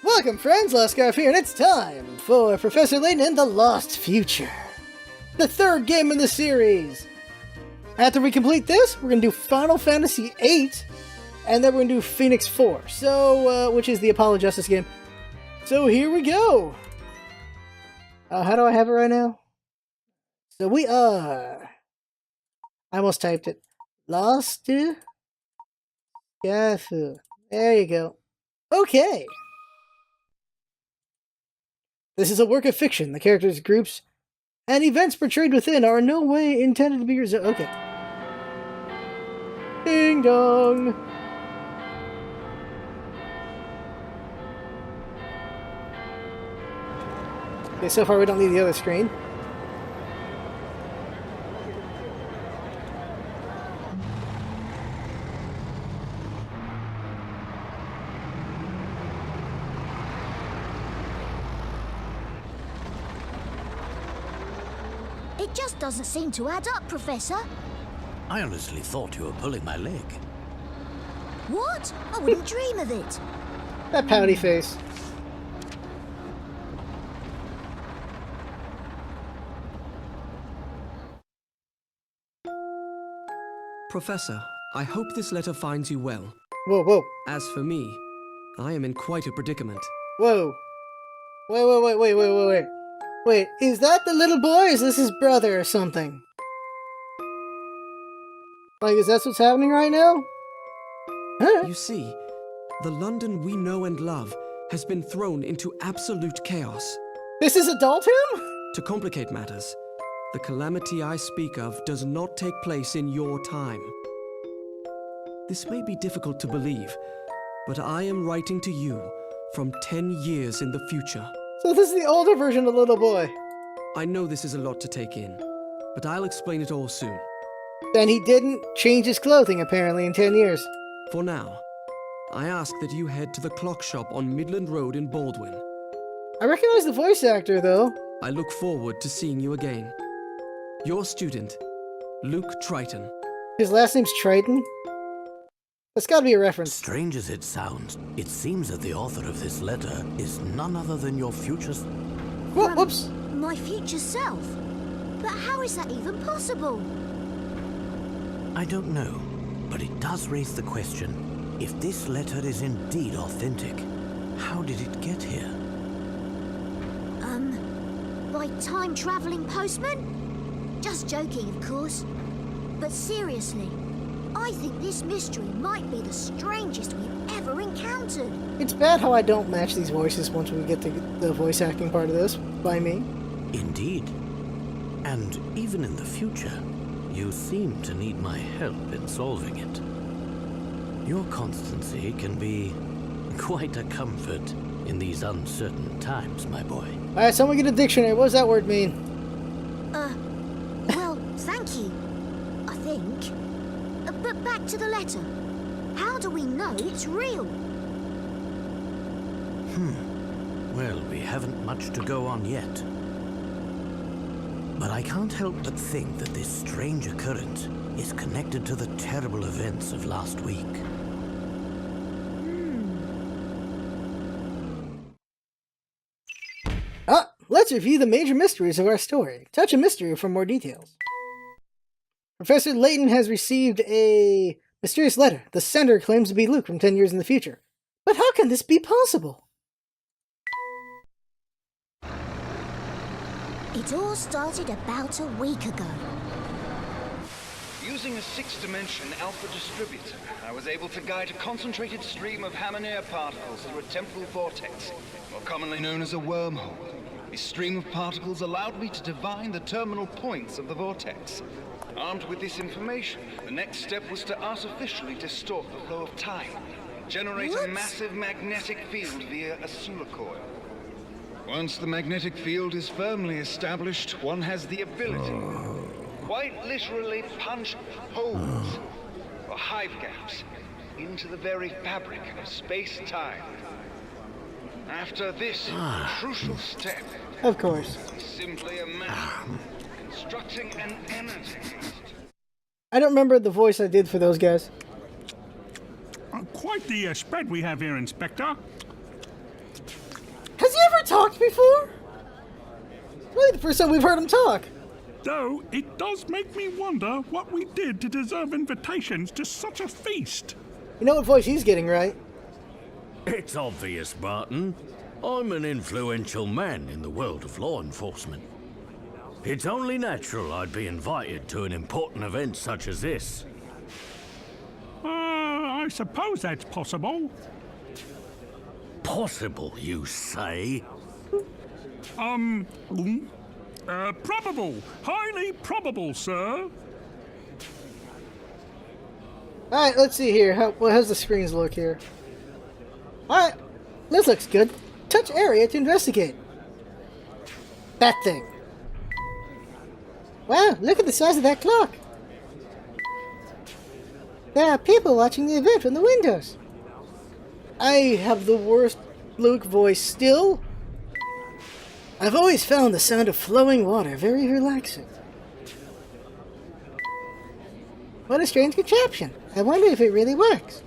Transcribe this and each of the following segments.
Welcome friends, LostScarf here, and it's time for Professor Layton and the Lost Future. The third game in the series. After we complete this, we're going to do Final Fantasy VIII, and then we're going to do Phoenix 4, which is the Apollo Justice game. So here we go. How do I have it right now? So we are... I almost typed it. LostScarf. There you go. Okay. This is a work of fiction. The characters, groups, and events portrayed within are in no way intended to be okay. Ding dong. Okay, so far we don't need the other screen. It just doesn't seem to add up, Professor. I honestly thought you were pulling my leg. What? I wouldn't dream of it. That pouty face. Professor, I hope this letter finds you well. Whoa, whoa. As for me, I am in quite a predicament. Whoa. Wait. Wait, is that the little boy, or is this his brother or something? Like, is that what's happening right now? Huh? You see, the London we know and love has been thrown into absolute chaos. This is adulthood? To complicate matters, the calamity I speak of does not take place in your time. This may be difficult to believe, but I am writing to you from 10 years in the future. So this is the older version of Little Boy. I know this is a lot to take in, but I'll explain it all soon. Then he didn't change his clothing, apparently, in 10 years. For now, I ask that you head to the clock shop on Midland Road in Baldwin. I recognize the voice actor, though. I look forward to seeing you again. Your student, Luke Triton. His last name's Triton? That's gotta be a reference. Strange as it sounds, it seems that the author of this letter is none other than your future... Whoops! My future self? But how is that even possible? I don't know, but it does raise the question, if this letter is indeed authentic, how did it get here? By time-traveling postman? Just joking, of course. But seriously, I think this mystery might be the strangest we've ever encountered. It's bad how I don't match these voices once we get to the voice acting part of this, by me. Indeed. And even in the future, you seem to need my help in solving it. Your constancy can be quite a comfort in these uncertain times, my boy. Alright, someone get a dictionary. What does that word mean? Well, thank you, I think. But back to the letter. How do we know it's real? Well, we haven't much to go on yet. But I can't help but think that this strange occurrence is connected to the terrible events of last week. Let's review the major mysteries of our story. Touch a mystery for more details. Professor Layton has received a mysterious letter. The sender claims to be Luke from 10 years in the future. But how can this be possible? It all started about a week ago. Using a 6-dimension alpha distributor, I was able to guide a concentrated stream of Hammer particles through a temporal vortex, more commonly known as a wormhole. This stream of particles allowed me to divine the terminal points of the vortex. Armed with this information, the next step was to artificially distort the flow of time, generate a massive magnetic field via a solar coil. Once the magnetic field is firmly established, one has the ability, quite literally, punch holes or hive gaps into the very fabric of space-time. After this crucial step, Of course. is simply a matter of constructing an energy. I don't remember the voice I did for those guys. Quite the spread we have here, Inspector. talked before? Really the first time we've heard him talk. Though it does make me wonder what we did to deserve invitations to such a feast. You know what voice he's getting right? It's obvious, Barton. I'm an influential man in the world of law enforcement. It's only natural I'd be invited to an important event such as this. I suppose that's possible. Possible, you say? Probable. Highly probable, sir. Alright, let's see here. How's the screens look here? Alright, this looks good. Touch area to investigate. That thing. Wow, look at the size of that clock. There are people watching the event from the windows. I have the worst Luke voice still. I've always found the sound of flowing water very relaxing. What a strange contraption. I wonder if it really works.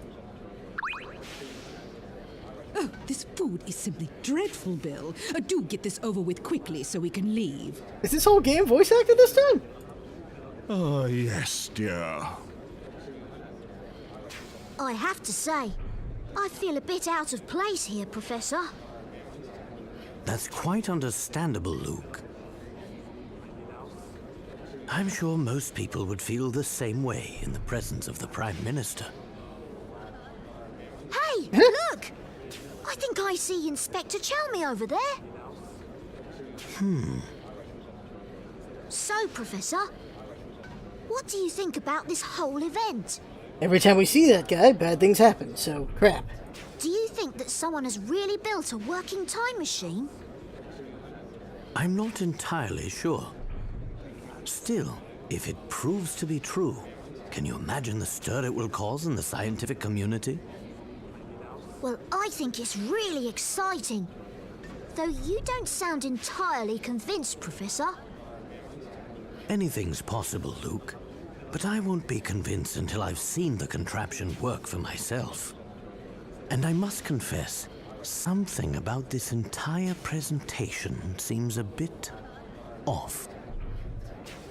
Oh, this food is simply dreadful, Bill. Do get this over with quickly so we can leave. Is this whole game voice acted this time? Oh, yes, dear. I have to say, I feel a bit out of place here, Professor. That's quite understandable, Luke. I'm sure most people would feel the same way in the presence of the Prime Minister. Hey, look! I think I see Inspector Chelmy over there. So, Professor, what do you think about this whole event? Every time we see that guy, bad things happen, so crap. Do you think that someone has really built a working time machine? I'm not entirely sure. Still, if it proves to be true, can you imagine the stir it will cause in the scientific community? Well, I think it's really exciting. Though you don't sound entirely convinced, Professor. Anything's possible, Luke. But I won't be convinced until I've seen the contraption work for myself. And I must confess, something about this entire presentation seems a bit off.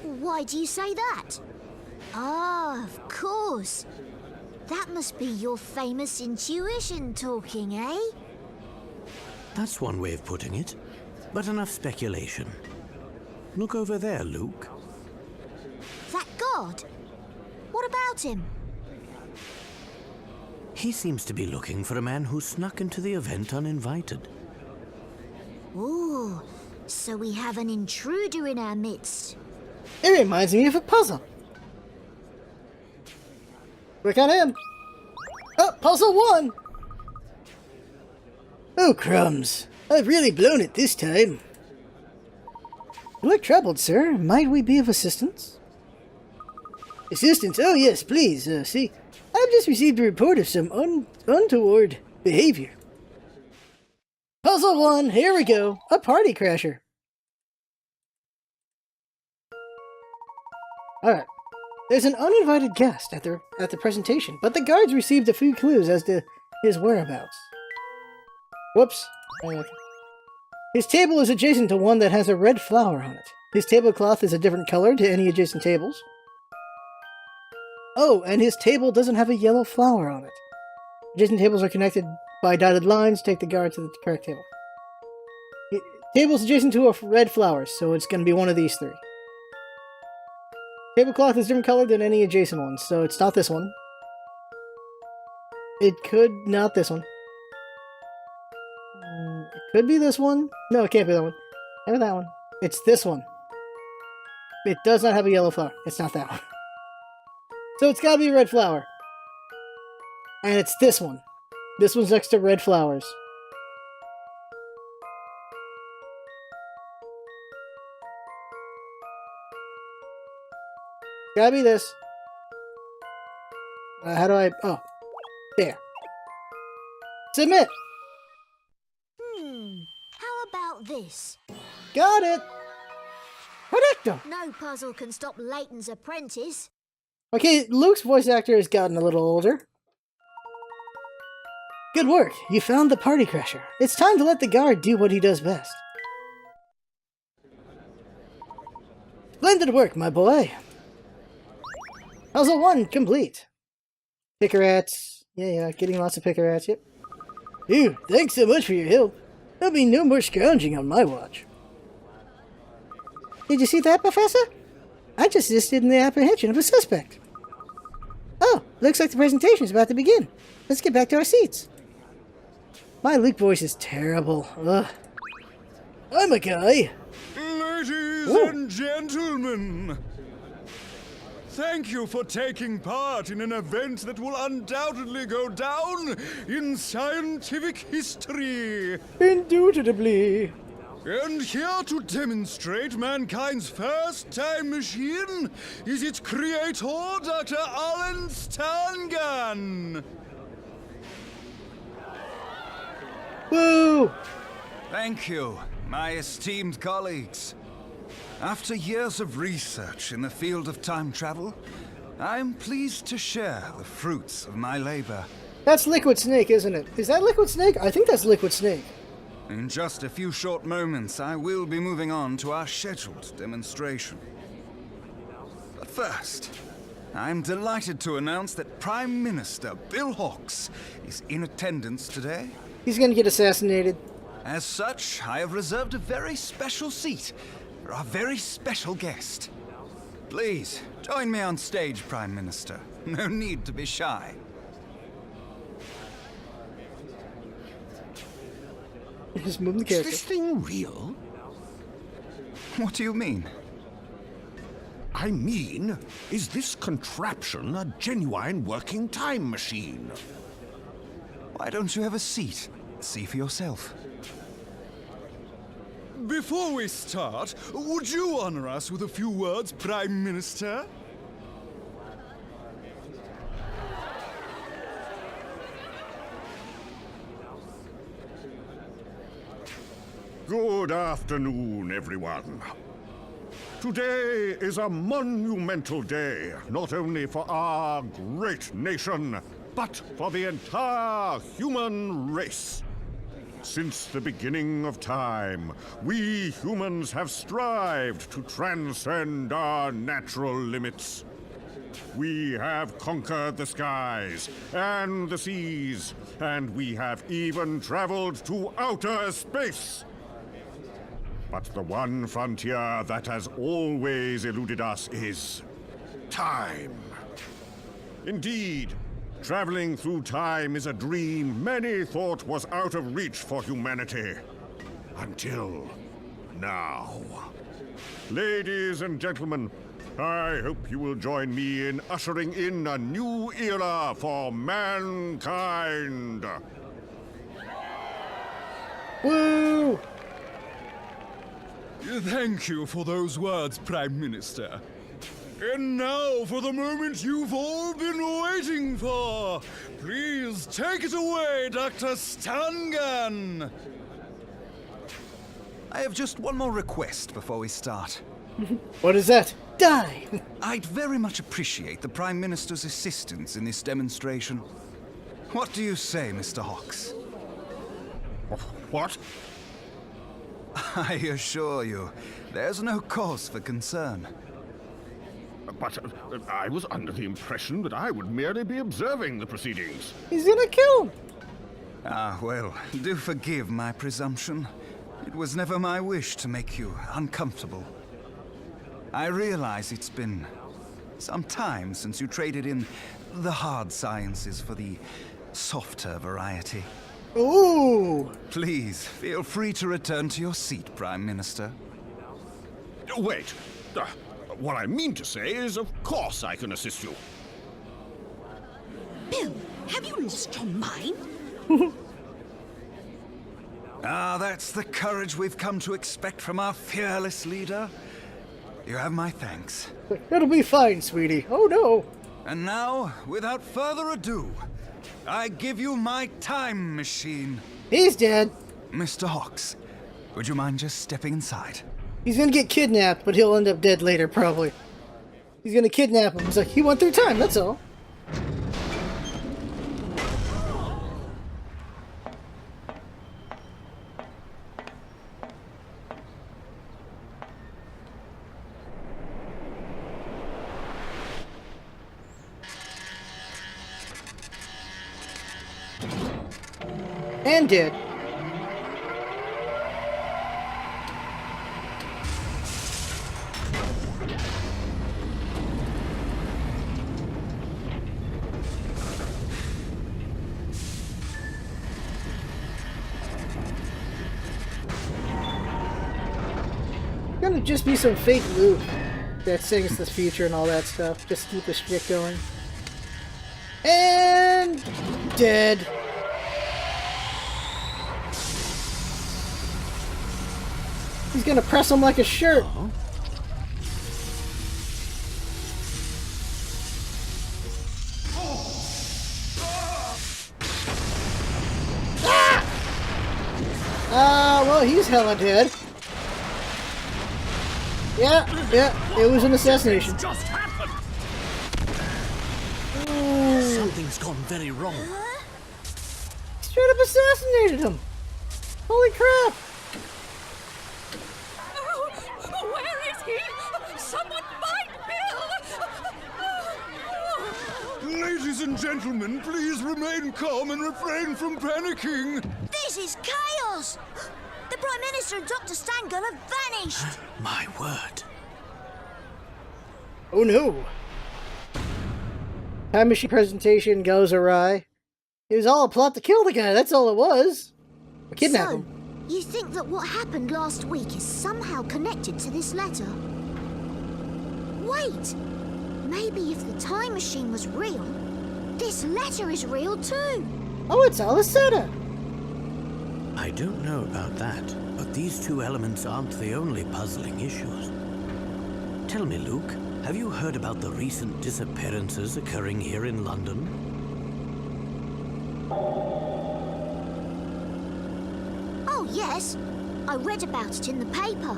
Why do you say that? Ah, of course. That must be your famous intuition talking, eh? That's one way of putting it, but enough speculation. Look over there, Luke. That guard? What about him? He seems to be looking for a man who snuck into the event uninvited. Ooh, so we have an intruder in our midst. It reminds me of a puzzle. Work on him. Oh, puzzle 1! Oh, crumbs. I've really blown it this time. You look troubled, sir. Might we be of assistance? Assistance? Oh, yes, please. See, I've just received a report of some untoward behavior. Puzzle 1, here we go. A party crasher. Alright. There's an uninvited guest at the presentation, but the guards received a few clues as to his whereabouts. Whoops. His table is adjacent to one that has a red flower on it. His tablecloth is a different color to any adjacent tables. Oh, and his table doesn't have a yellow flower on it. Adjacent tables are connected by dotted lines. Take the guard to the correct table. Table's adjacent to a red flower, so it's going to be one of these three. Tablecloth is different color than any adjacent ones, so it's not this one. It could not this one. It could be this one. No, it can't be that one. Maybe that one. It's this one. It does not have a yellow flower. It's not that one. So it's gotta be a red flower. And it's this one. This one's next to red flowers. Gotta be this. How do I... Oh. There. Submit! How about this? Got it! Correcto! No puzzle can stop Layton's apprentice. Okay, Luke's voice actor has gotten a little older. Good work. You found the party crasher. It's time to let the guard do what he does best. Splendid work, my boy. Puzzle 1 complete. Pickerats. Yeah, getting lots of pickerats, yep. Phew, thanks so much for your help. There'll be no more scrounging on my watch. Did you see that, Professor? I just assisted in the apprehension of a suspect. Oh, looks like the presentation is about to begin. Let's get back to our seats. My Luke voice is terrible. Ugh. I'm a guy. Ladies and gentlemen, thank you for taking part in an event that will undoubtedly go down in scientific history. Indubitably. And here to demonstrate mankind's first time machine is its creator, Dr. Alan Stangan. Woo! Thank you, my esteemed colleagues. After years of research in the field of time travel, I'm pleased to share the fruits of my labor. That's Liquid Snake, isn't it? Is that Liquid Snake? I think that's Liquid Snake. In just a few short moments, I will be moving on to our scheduled demonstration. But first, I'm delighted to announce that Prime Minister Bill Hawks is in attendance today. He's gonna get assassinated. As such, I have reserved a very special seat for our very special guest. Please, join me on stage, Prime Minister. No need to be shy. Just move the Is character. this thing real? What do you mean? I mean, is this contraption a genuine working time machine? Why don't you have a seat? See for yourself. Before we start, would you honor us with a few words, Prime Minister? Good afternoon, everyone. Today is a monumental day, not only for our great nation, but for the entire human race. Since the beginning of time, we humans have strived to transcend our natural limits. We have conquered the skies and the seas, and we have even traveled to outer space. But the one frontier that has always eluded us is time. Indeed, traveling through time is a dream many thought was out of reach for humanity. Until now. Ladies and gentlemen, I hope you will join me in ushering in a new era for mankind. Woo! Thank you for those words, Prime Minister. And now for the moment you've all been waiting for. Please take it away, Dr. Stangan. I have just one more request before we start. What is that? Die! I'd very much appreciate the Prime Minister's assistance in this demonstration. What do you say, Mr. Hawks? What? I assure you, there's no cause for concern. But I was under the impression that I would merely be observing the proceedings. He's gonna kill him! Ah, well, do forgive my presumption. It was never my wish to make you uncomfortable. I realize it's been some time since you traded in the hard sciences for the softer variety. Ooh! Please, feel free to return to your seat, Prime Minister. Wait. What I mean to say is, of course I can assist you. Bill, have you lost your mind? Ah, that's the courage we've come to expect from our fearless leader. You have my thanks. It'll be fine, sweetie. Oh no! And now, without further ado, I give you my time machine. He's dead. Mr. Hawks, would you mind just stepping inside? He's gonna get kidnapped, but he'll end up dead later, probably. He's gonna kidnap him. He's like, he went through time, that's all. And did. Gonna just be some fake loop that sings the future and all that stuff. Just keep the shtick going. And dead. He's gonna press him like a shirt. Well, he's hella dead. Yeah, it was an assassination. Just happened. Something's gone very wrong. Straight up assassinated him. Holy crap. Oh, where is he? Someone find Bill! Ladies and gentlemen, please remain calm and refrain from panicking. This is chaos! The Prime Minister and Dr. Stangun have vanished! My word. Oh no. Time machine presentation goes awry. It was all a plot to kill the guy, that's all it was. Or kidnap So, him. you think that what happened last week is somehow connected to this letter? Wait! Maybe if the time machine was real, this letter is real too! Oh, it's all a setup. I don't know about that, but these two elements aren't the only puzzling issues. Tell me, Luke, have you heard about the recent disappearances occurring here in London? Oh yes, I read about it in the paper.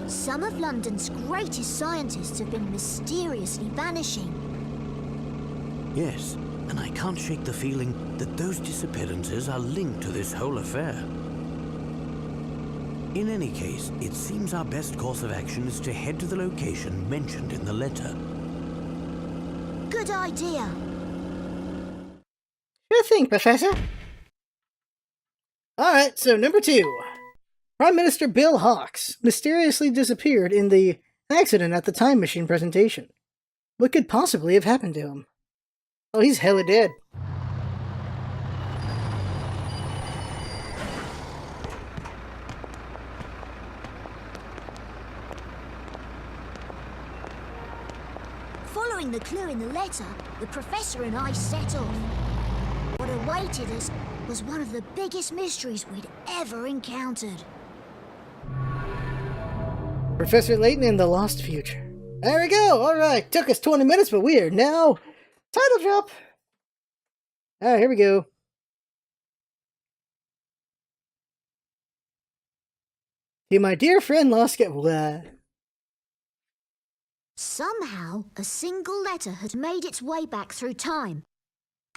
Some of London's greatest scientists have been mysteriously vanishing. Yes, and I can't shake the feeling that those disappearances are linked to this whole affair. In any case, it seems our best course of action is to head to the location mentioned in the letter. Good idea. Sure thing, Professor. Alright, so number 2. Prime Minister Bill Hawks mysteriously disappeared in the accident at the time machine presentation. What could possibly have happened to him? Oh, he's hella dead. Following the clue in the letter, the Professor and I set off. What awaited us was one of the biggest mysteries we'd ever encountered. Professor Layton and the Lost Future. There we go! Alright, took us 20 minutes, but we are now... Title drop! Alright, here we go. To my dear friend LostScarf... Somehow, a single letter had made its way back through time.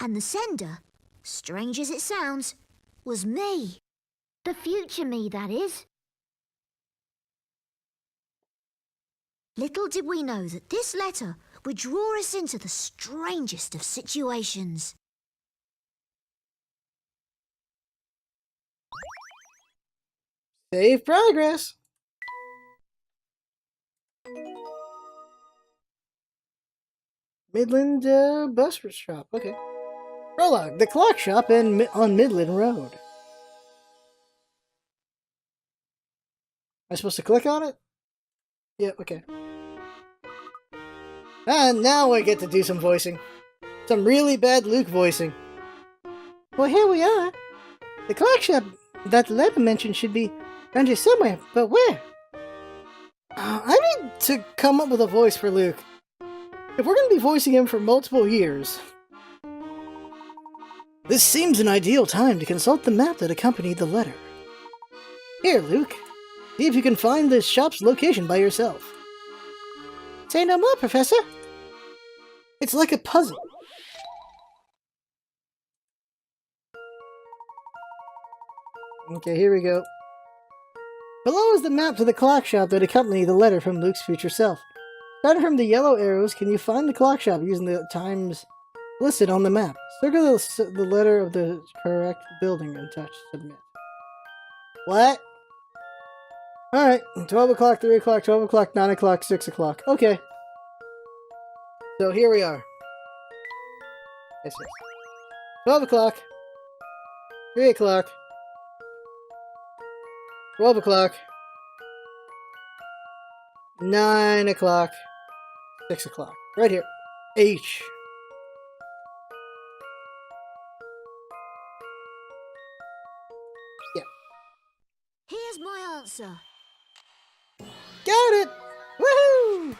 And the sender, strange as it sounds, was me. The future me, that is. Little did we know that this letter would draw us into the strangest of situations. Save progress! Midland bus shop, okay. Prologue, the clock shop on Midland Road. Am I supposed to click on it? Yep, okay. And now I get to do some voicing. Some really bad Luke voicing. Well, here we are. The clock shop that the letter mentioned should be around here somewhere, but where? I need to come up with a voice for Luke. If we're going to be voicing him for multiple years, this seems an ideal time to consult the map that accompanied the letter. Here, Luke. See if you can find this shop's location by yourself. Say no more, Professor. It's like a puzzle. Okay, here we go. Below is the map to the clock shop that accompanied the letter from Luke's future self. Starting from the yellow arrows, can you find the clock shop using the times listed on the map. Circle the letter of the correct building and touch submit. What? Alright, 12 o'clock, 3 o'clock, 12 o'clock, 9 o'clock, 6 o'clock. Okay. So here we are. Yes, yes. 12 o'clock, 3 o'clock, 12 o'clock, 9 o'clock, 6 o'clock. Right here. H. Yeah. Here's my answer. Got it! Woohoo!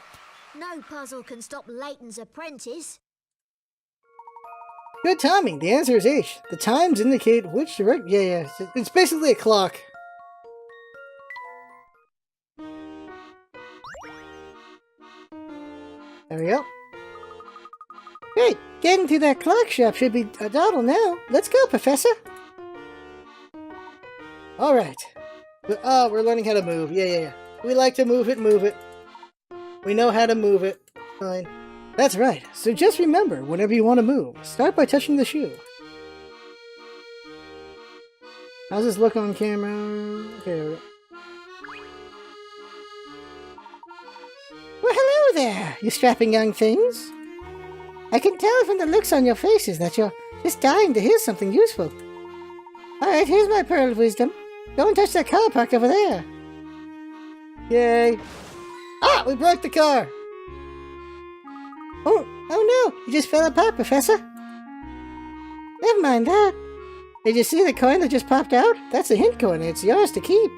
No puzzle can stop Layton's apprentice. Good timing. The answer is H. The times indicate which direct. Yeah. It's basically a clock. There we go. Great. Getting to that clock shop should be a dawdle now. Let's go, Professor. Alright. Oh, we're learning how to move. Yeah. We like to move it. We know how to move it. Fine. That's right. So just remember, whenever you want to move, start by touching the shoe. How's this look on camera? Okay, there we go. Well, hello there, you strapping young things. I can tell from the looks on your faces that you're just dying to hear something useful. Alright, here's my pearl of wisdom. Go and touch that car parked over there. Yay. Ah, we broke the car. Oh no, you just fell apart, Professor. Never mind that. Did you see the coin that just popped out? That's a hint coin, it's yours to keep.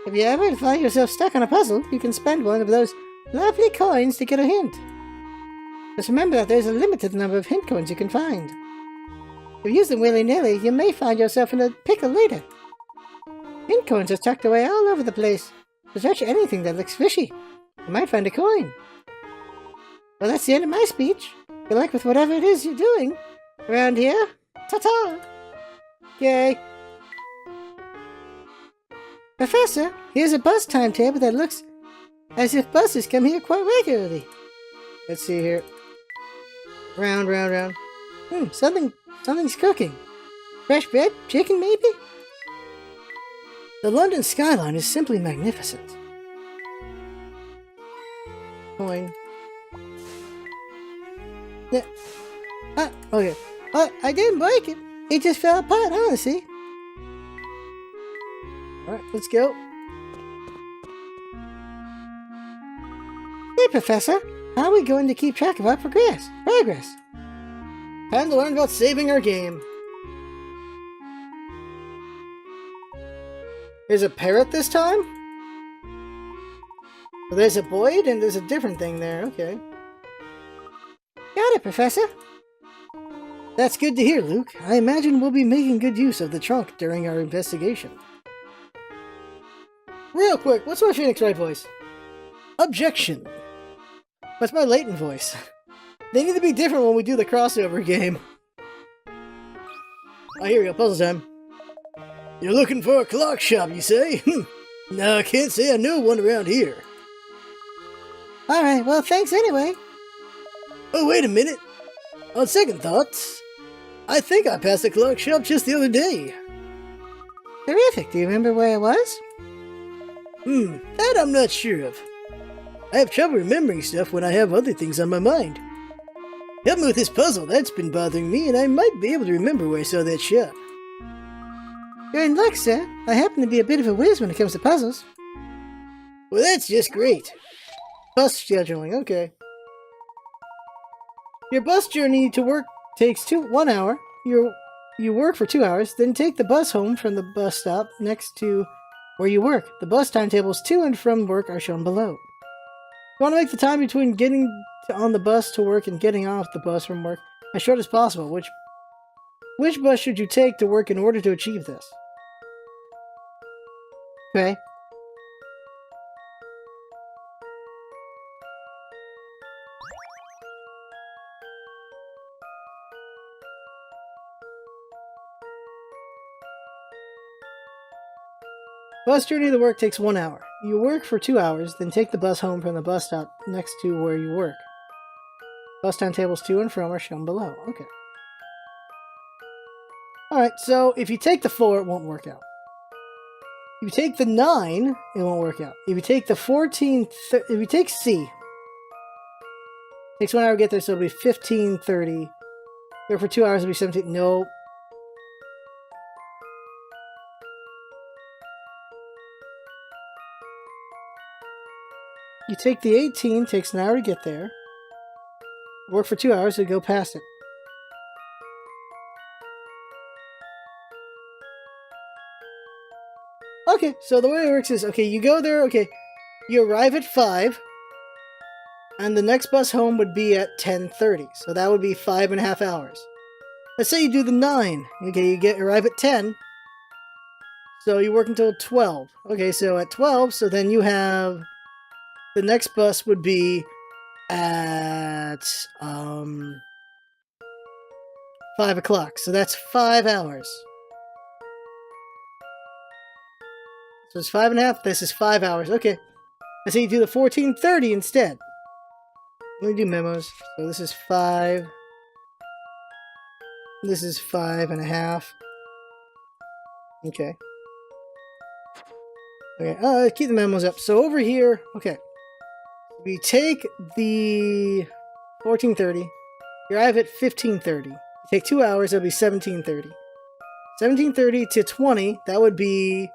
If you ever find yourself stuck on a puzzle, you can spend one of those lovely coins to get a hint. Just remember that there's a limited number of hint coins you can find. If you use them willy-nilly, you may find yourself in a pickle later. Hint coins are tucked away all over the place. So touch anything that looks fishy. You might find a coin. Well, that's the end of my speech. Good luck with whatever it is you're doing around here. Ta-ta! Yay! Professor, here's a bus timetable that looks as if buses come here quite regularly. Let's see here. Round. Something's cooking. Fresh bread? Chicken, maybe? The London skyline is simply magnificent. Coin. Okay. I didn't break it. It just fell apart, honestly. Alright, let's go. Hey, Professor. How are we going to keep track of our progress? Time to learn about saving our game. There's a parrot this time? Well, there's a Boyd and there's a different thing there. Okay. Got it, Professor. That's good to hear, Luke. I imagine we'll be making good use of the trunk during our investigation. Real quick, what's my Phoenix Wright voice? Objection. What's my Layton voice? They need to be different when we do the crossover game. Oh, here we go, puzzle time. You're looking for a clock shop, you say? No, I can't say I know one around here. Alright, well, thanks anyway. Oh, wait a minute. On second thoughts, I think I passed a clock shop just the other day. Terrific. Do you remember where it was? That I'm not sure of. I have trouble remembering stuff when I have other things on my mind. Help me with this puzzle, that's been bothering me, and I might be able to remember where I saw that shop. You're in luck, sir. I happen to be a bit of a whiz when it comes to puzzles. Well, that's just great. Bus scheduling, okay. Your bus journey to work takes 1 hour. You work for 2 hours, then take the bus home from the bus stop next to where you work. The bus timetables to and from work are shown below. You want to make the time between getting on the bus to work and getting off the bus from work as short as possible. Which bus should you take to work in order to achieve this? Okay. Bus journey to work takes 1 hour. You work for 2 hours, then take the bus home from the bus stop next to where you work. Bus timetables to and from are shown below. Okay. Alright, so if you take the 4, it won't work out. If you take the 9, it won't work out. If you take the 14, if you take C, takes 1 hour to get there, so it'll be 15:30. There for 2 hours, it'll be 17. Nope. You take the 18, takes an hour to get there. Work for 2 hours to go past it. Okay, so the way it works is, okay, you go there, okay, you arrive at 5, and the next bus home would be at 10:30, so that would be 5.5 hours. Let's say you do the 9, okay, you arrive at 10, so you work until 12. Okay, so at 12, so then you have, the next bus would be at, 5 o'clock, so that's 5 hours. So it's 5.5, this is 5 hours. Okay. Let's say you do the 14:30 instead. Let me do memos. So this is 5. This is 5.5. Okay. Okay, keep the memos up. So over here, okay. We take the 14:30. You arrive at 15:30. You take 2 hours, that'll be 17:30. 17:30 to 20, that would be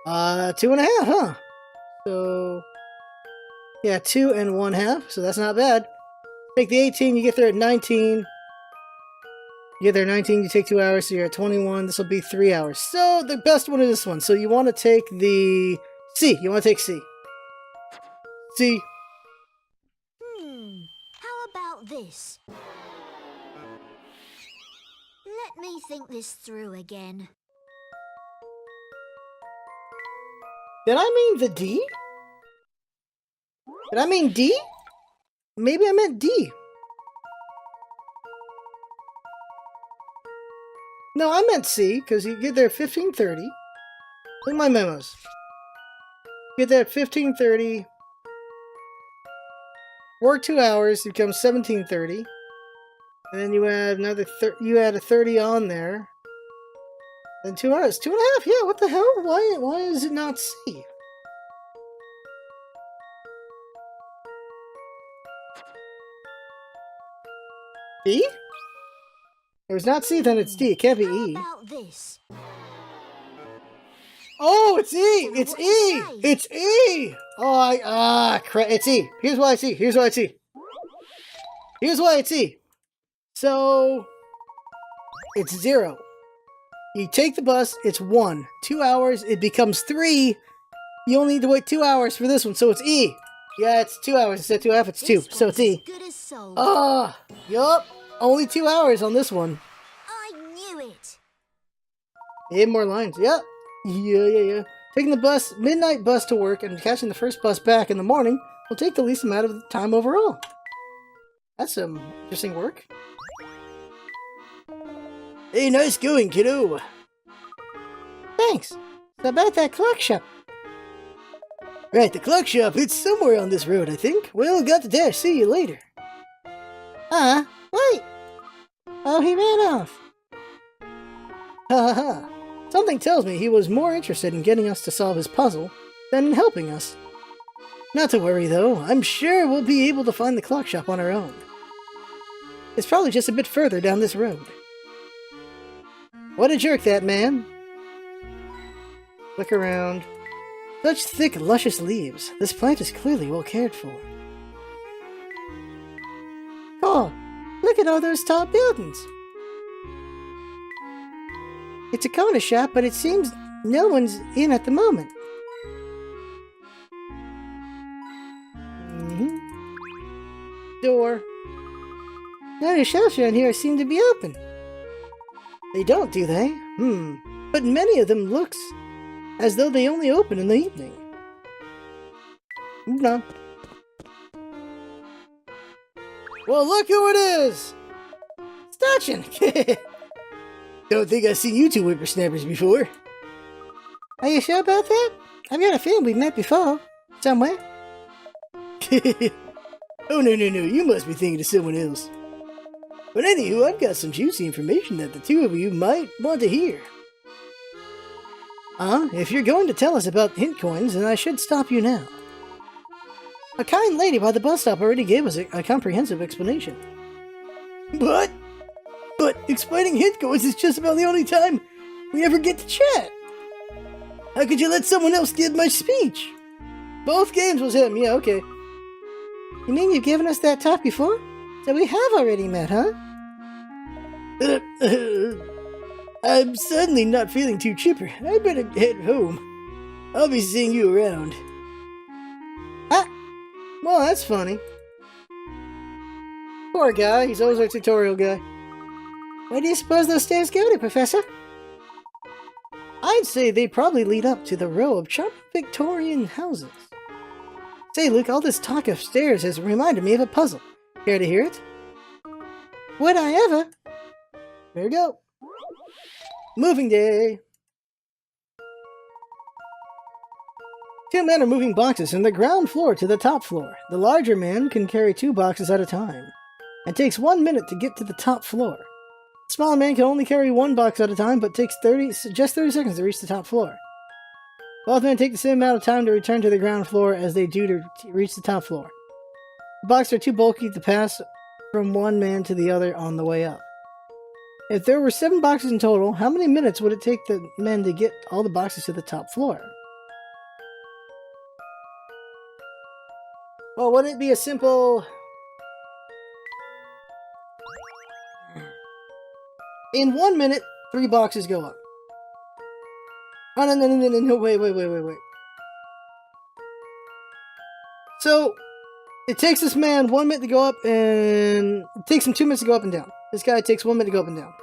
2.5, huh? So, yeah, 2 1/2, so that's not bad. Take the 18, you get there at 19. You get there at 19, you take 2 hours, so you're at 21. This will be 3 hours. So, the best one is this one. So, you want to take the C. You want to take C. C. How about this? Let me think this through again. Did I mean the D? Did I mean D? Maybe I meant D. No, I meant C, because you get there at 15:30. Look at my memos. Get there at 15:30. Work 2 hours, it becomes 17:30. And then you add another you add a 30 on there. Then 2 hours. 2.5, yeah, what the hell? Why is it not C? E? If it's not C, then it's D. It can't be E. How about this? Oh, it's E! It's E! It's E! Oh, it's E. Here's why it's E. Here's why it's E. Here's why it's E. So, it's 0. You take the bus, it's 1. 2 hours, it becomes 3. You only need to wait 2 hours for this one, so it's E. Yeah, it's 2 hours instead of 2.5, it's 2, so it's E. Yup. Only 2 hours on this one. I knew it. 8 more lines, yep. Yeah. Taking the bus, midnight bus to work, and catching the first bus back in the morning will take the least amount of time overall. That's some interesting work. Hey, nice going, kiddo. Thanks. How about that clock shop? Right, the clock shop, it's somewhere on this road, I think. Well, got the dash. See you later. Wait! Oh, he ran off. Ha ha ha. Something tells me he was more interested in getting us to solve his puzzle than in helping us. Not to worry, though. I'm sure we'll be able to find the clock shop on our own. It's probably just a bit further down this road. What a jerk, that man. Look around. Such thick, luscious leaves. This plant is clearly well cared for. Oh, look at all those tall buildings. It's a corner shop, but it seems no one's in at the moment. Door. None of the shelves around here seem to be open. They don't, do they? But many of them looks as though they only open in the evening. Moving on. Well, look who it is! Stachin! Don't think I've seen you two whippersnappers before. Are you sure about that? I've got a feeling we've met before. Somewhere. Oh, no, no, no, you must be thinking of someone else. But anywho, I've got some juicy information that the two of you might want to hear. If you're going to tell us about hint coins, then I should stop you now. A kind lady by the bus stop already gave us a comprehensive explanation. What? But explaining hint coins is just about the only time we ever get to chat. How could you let someone else give my speech? Both games was him, yeah, okay. You mean you've given us that talk before? So we have already met, huh? I'm suddenly not feeling too chipper. I better head home. I'll be seeing you around. Ah! Well, that's funny. Poor guy, he's always our tutorial guy. Where do you suppose those stairs go to, Professor? I'd say they probably lead up to the row of charming Victorian houses. Say, Luke, all this talk of stairs has reminded me of a puzzle. Care to hear it? Would I ever? Here we go. Moving day. Two men are moving boxes from the ground floor to the top floor. The larger man can carry 2 boxes at a time. It takes 1 minute to get to the top floor. The smaller man can only carry 1 box at a time, but takes just 30 seconds to reach the top floor. Both men take the same amount of time to return to the ground floor as they do to reach the top floor. The boxes are too bulky to pass from one man to the other on the way up. If there were 7 boxes in total, how many minutes would it take the men to get all the boxes to the top floor? Well, wouldn't it be a simple... In 1 minute, 3 boxes go up. Oh, no, wait. So, it takes this man 1 minute to go up, and it takes him 2 minutes to go up and down. This guy takes 1 minute to go up and down.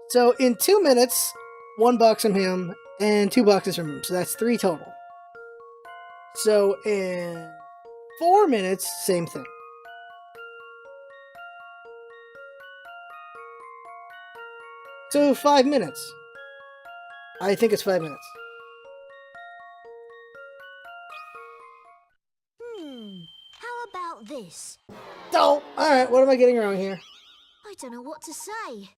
So, in 2 minutes, 1 box from him, and 2 boxes from him. So that's 3 total. So, in 4 minutes, same thing. So, 5 minutes. I think it's 5 minutes. How about this? Oh, alright, what am I getting wrong here? I don't know what to say.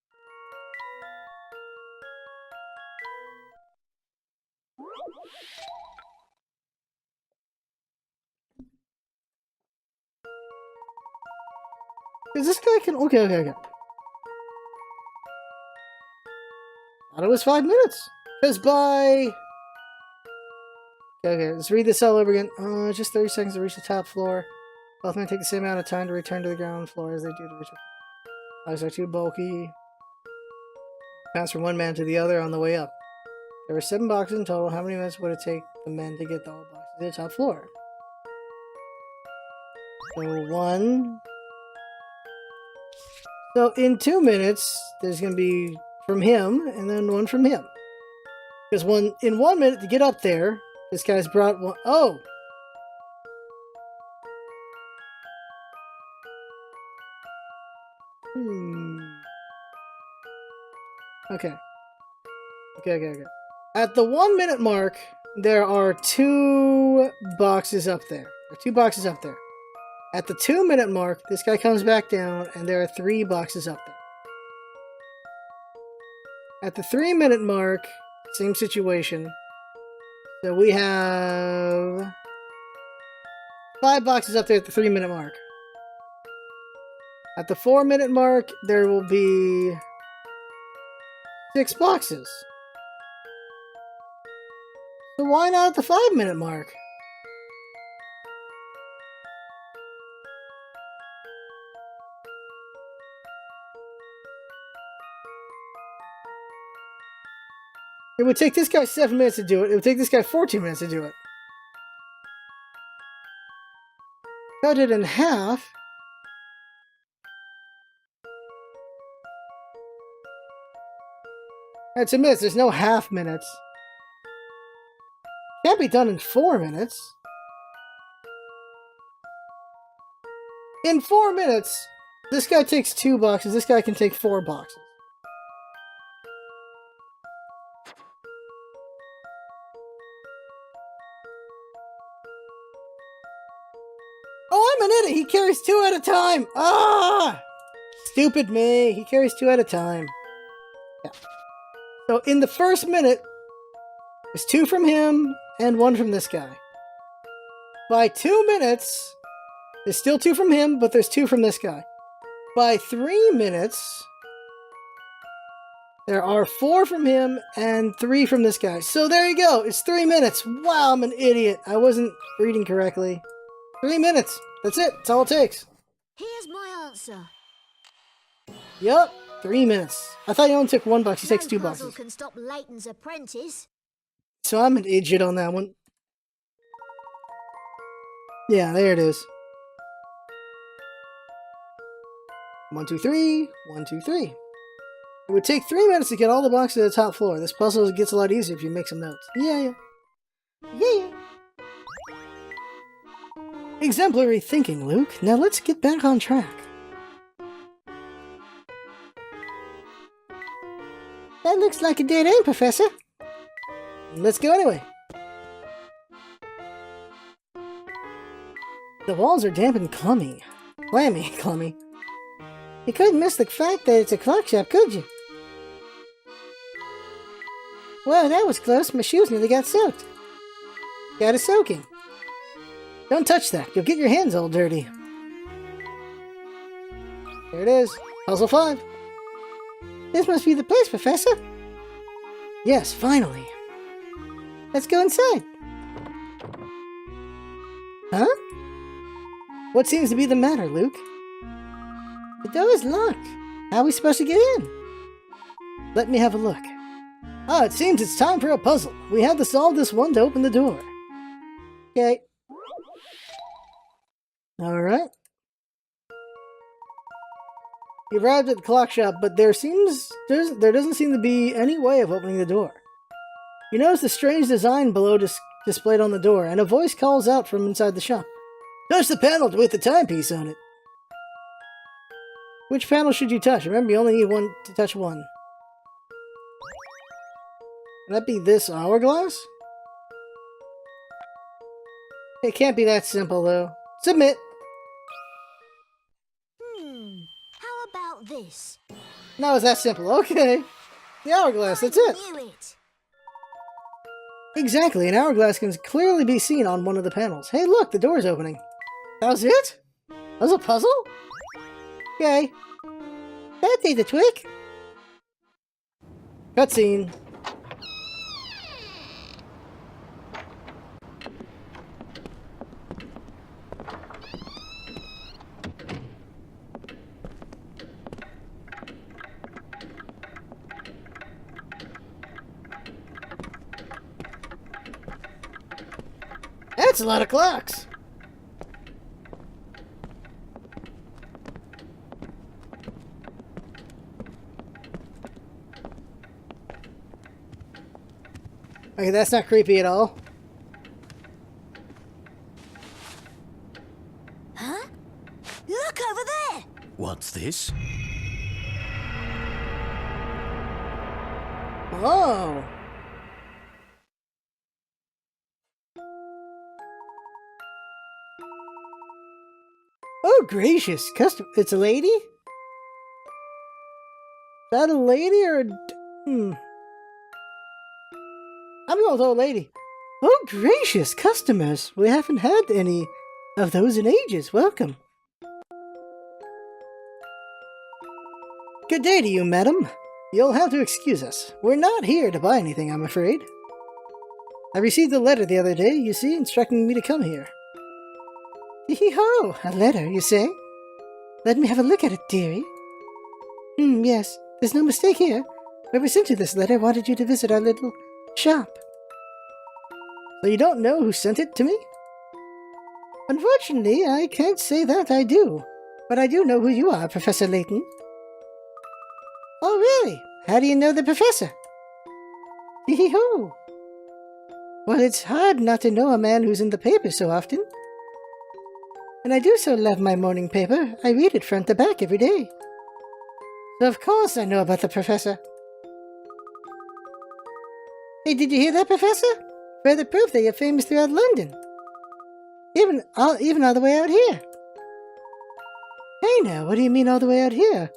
Is this guy can... Okay. I thought it was 5 minutes. Because by... Okay, let's read this all over again. Just 30 seconds to reach the top floor. Both men take the same amount of time to return to the ground floor as they do to reach the... Boxes are too bulky. Pass from one man to the other on the way up. There were 7 boxes in total. How many minutes would it take the men to get the whole boxes to the top floor? So 1... So in 2 minutes, there's going to be from him, and then 1 from him. Because in 1 minute to get up there, this guy's brought 1... Oh! Okay. At the 1 minute mark, there are 2 boxes up there. There are 2 boxes up there. At the 2 minute mark, this guy comes back down, and there are 3 boxes up there. At the 3 minute mark, same situation. So we have 5 boxes up there at the 3 minute mark. At the 4 minute mark, there will be 6 boxes. So why not at the 5 minute mark? It would take this guy 7 minutes to do it. It would take this guy 14 minutes to do it. Cut it in half. That's a minute. There's no half minutes. Can't be done in 4 minutes. In 4 minutes, this guy takes 2 boxes. This guy can take 4 boxes. Oh, I'm an idiot! He carries 2 at a time! Ah! Stupid me. He carries 2 at a time. Yeah. So in the first minute, there's 2 from him and 1 from this guy. By 2 minutes, there's still 2 from him, but there's 2 from this guy. By 3 minutes, there are 4 from him and 3 from this guy. So there you go. It's 3 minutes. Wow, I'm an idiot. I wasn't reading correctly. 3 minutes. That's it. That's all it takes. Here's my answer. Yup. 3 minutes. I thought he only took 1 box. He takes 2 No puzzle boxes. can stop Layton's apprentice. So I'm an idiot on that one. Yeah, there it is. 1, 2, 3. 1, 2, 3. It would take 3 minutes to get all the boxes to the top floor. This puzzle gets a lot easier if you make some notes. Yeah. Exemplary thinking, Luke. Now let's get back on track. That looks like a dead end, Professor. Let's go anyway. The walls are damp and clammy. Clammy. You couldn't miss the fact that it's a clock shop, could you? Well, that was close. My shoes nearly got soaked. Got a soaking. Don't touch that. You'll get your hands all dirty. There it is. Puzzle 5. This must be the place, Professor. Yes, finally. Let's go inside. Huh? What seems to be the matter, Luke? The door is locked. How are we supposed to get in? Let me have a look. It seems it's time for a puzzle. We have to solve this one to open the door. Okay. Alright. We arrived at the clock shop, but there doesn't seem to be any way of opening the door. You notice the strange design below displayed on the door, and a voice calls out from inside the shop. Touch the panel with the timepiece on it. Which panel should you touch? Remember, you only need to touch one. Would that be this hourglass? It can't be that simple, though. Submit! How about this? No, it's that simple. Okay. The hourglass, that's it. I knew it. Exactly, an hourglass can clearly be seen on one of the panels. Hey, look, the door's opening. That was it? That was a puzzle? Okay. That did the trick. Cutscene. That's a lot of clocks. Okay, that's not creepy at all. Huh? Look over there! What's this? Oh. Oh, gracious. It's a lady? Is that a lady or a... I'm going to tell a lady. Oh, gracious customers. We haven't had any of those in ages. Welcome. Good day to you, madam. You'll have to excuse us. We're not here to buy anything, I'm afraid. I received a letter the other day, you see, instructing me to come here. Hee-ho! A letter, you say? Let me have a look at it, dearie. Yes. There's no mistake here. Whoever sent you this letter wanted you to visit our little shop. So you don't know who sent it to me? Unfortunately, I can't say that I do. But I do know who you are, Professor Layton. Oh, really? How do you know the professor? Hee-ho! Well, it's hard not to know a man who's in the paper so often. And I do so love my morning paper. I read it front to back every day. So of course I know about the professor. Hey, did you hear that, Professor? Further proof that you're famous throughout London. Even all the way out here. way now? What do you mean all the way out here?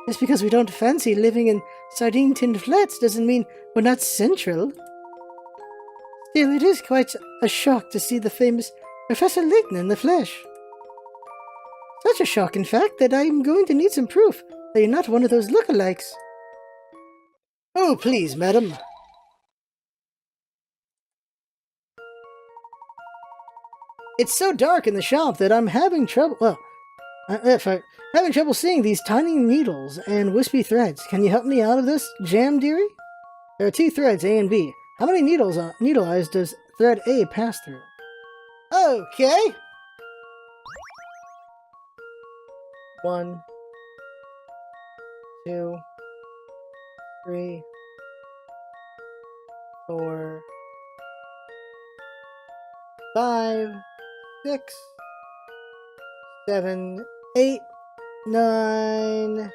Just because we don't fancy living in sardine-tinned flats doesn't mean we're not central. Still, it is quite a shock to see the famous Professor Layton in the flesh. Such a shock, in fact, that I'm going to need some proof that you're not one of those lookalikes. Oh, please, madam. It's so dark in the shop that I'm having trouble. Well, having trouble seeing these tiny needles and wispy threads. Can you help me out of this jam, dearie? There are 2 threads, A and B. How many needle eyes does thread A pass through? Okay. 1, 2, 3, 4, 5, 6, 7, 8, 9,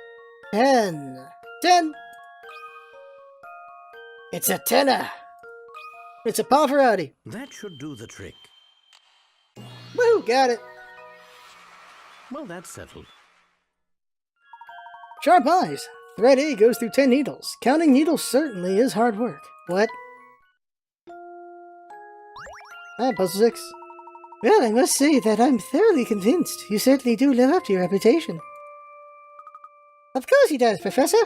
10. 10! It's a tenner! It's a Pavarotti! That should do the trick. Woo! Got it! Well, that's settled. Sharp eyes! Thread A goes through 10 needles. Counting needles certainly is hard work. What? Ah, puzzle 6. Well, I must say that I'm thoroughly convinced. You certainly do live up to your reputation. Of course he does, Professor!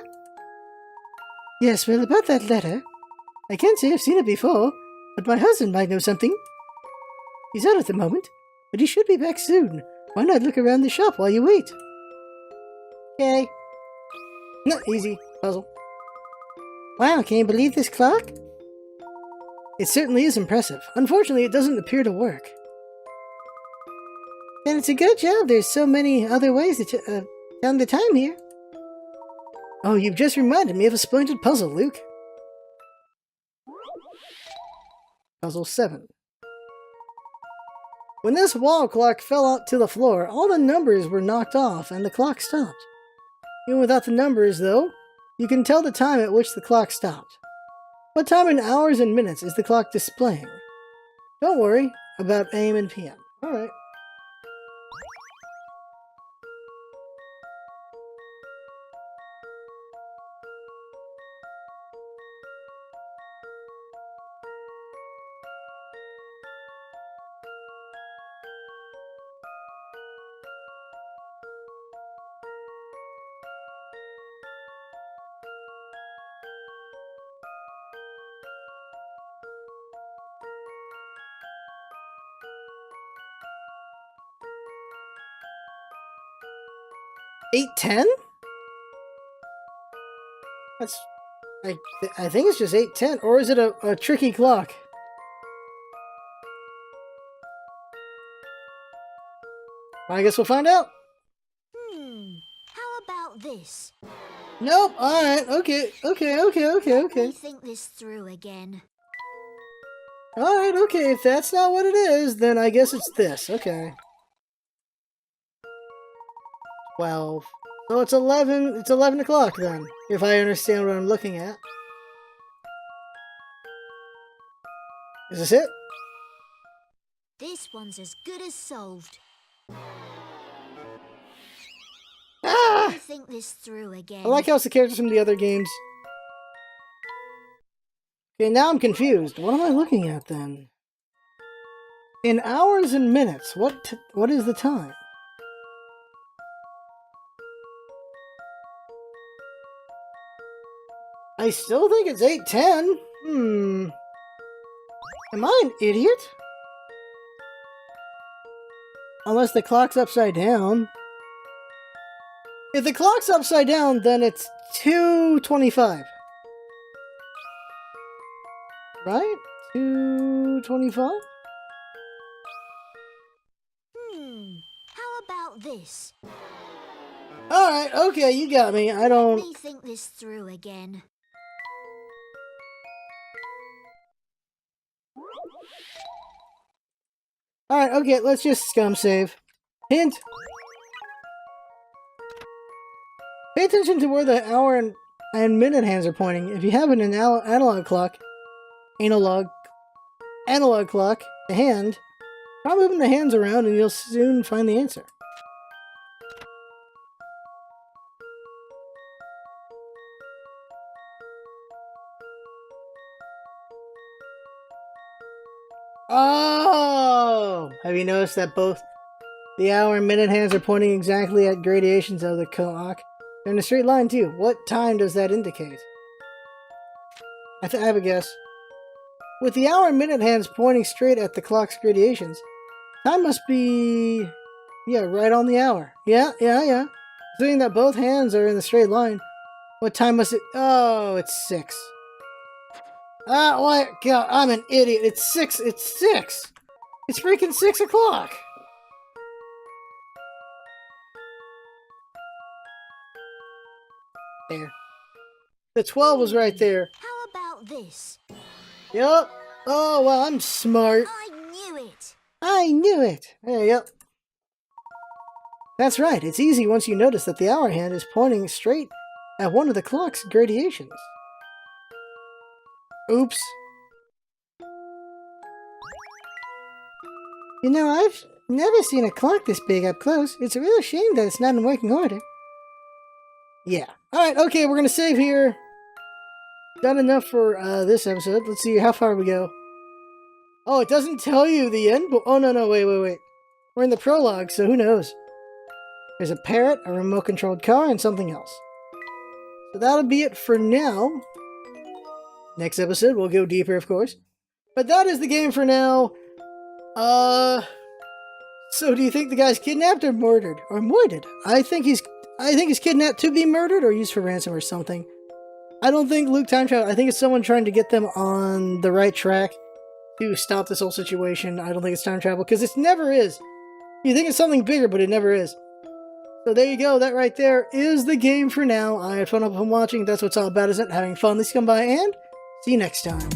Yes, well, about that letter. I can't say I've seen it before, but my husband might know something. He's out at the moment, but he should be back soon. Why not look around the shop while you wait? Okay. No, easy. Puzzle. Wow, can you believe this clock? It certainly is impressive. Unfortunately, it doesn't appear to work. And it's a good job there's so many other ways to tell the time here. Oh, you've just reminded me of a splendid puzzle, Luke. Puzzle 7. When this wall clock fell out to the floor, all the numbers were knocked off and the clock stopped. Even without the numbers, though, you can tell the time at which the clock stopped. What time in hours and minutes is the clock displaying? Don't worry about AM and PM. Alright. $8:10? That's... I think it's just 8:10, or is it a tricky clock? I guess we'll find out. How about this? Nope, alright, okay. Let me think this through again. Alright, okay, if that's not what it is, then I guess it's this, okay. 12. So it's 11 o'clock then, if I understand what I'm looking at. Is this it? This one's as good as solved. Ah! Let me think this through again. I like how it's the characters from the other games. Okay, now I'm confused. What am I looking at then? In hours and minutes, what is the time? I still think it's 8:10. Am I an idiot? Unless the clock's upside down. If the clock's upside down, then it's 2:25. Right? 2:25? How about this? Alright, okay, you got me. I Let don't... me think this through again. Alright, okay, let's just scum save. Hint! Pay attention to where the hour and minute hands are pointing. If you have an analog clock, a hand, try moving the hands around and you'll soon find the answer. Oh! Have you noticed that both the hour and minute hands are pointing exactly at gradations of the clock? They're in a straight line too. What time does that indicate? I have a guess. With the hour and minute hands pointing straight at the clock's gradations, time must be... yeah, right on the hour. Yeah. Assuming that both hands are in the straight line, what time must it... oh, it's 6. Ah, what? God, I'm an idiot. It's 6. It's 6. It's freaking 6 o'clock. There. The 12 was right there. How about this? Yup. Oh, well, I'm smart. I knew it. I knew it. Hey, yep. That's right. It's easy once you notice that the hour hand is pointing straight at one of the clock's gradations. Oops. You know, I've never seen a clock this big up close. It's a real shame that it's not in working order. Yeah. Alright, okay, we're gonna save here. Done enough for this episode. Let's see how far we go. Oh, it doesn't tell you the end? Oh, no, wait. We're in the prologue, so who knows? There's a parrot, a remote-controlled car, and something else. So that'll be it for now. Next episode, we'll go deeper, of course. But that is the game for now. So do you think the guy's kidnapped or murdered? Or moited? I think he's kidnapped to be murdered or used for ransom or something. I don't think Luke time travel. I think it's someone trying to get them on the right track to stop this whole situation. I don't think it's time travel, because it never is. You think it's something bigger, but it never is. So there you go. That right there is the game for now. I had fun up from watching. That's what it's all about, isn't it? Having fun. Let's come by and see you next time.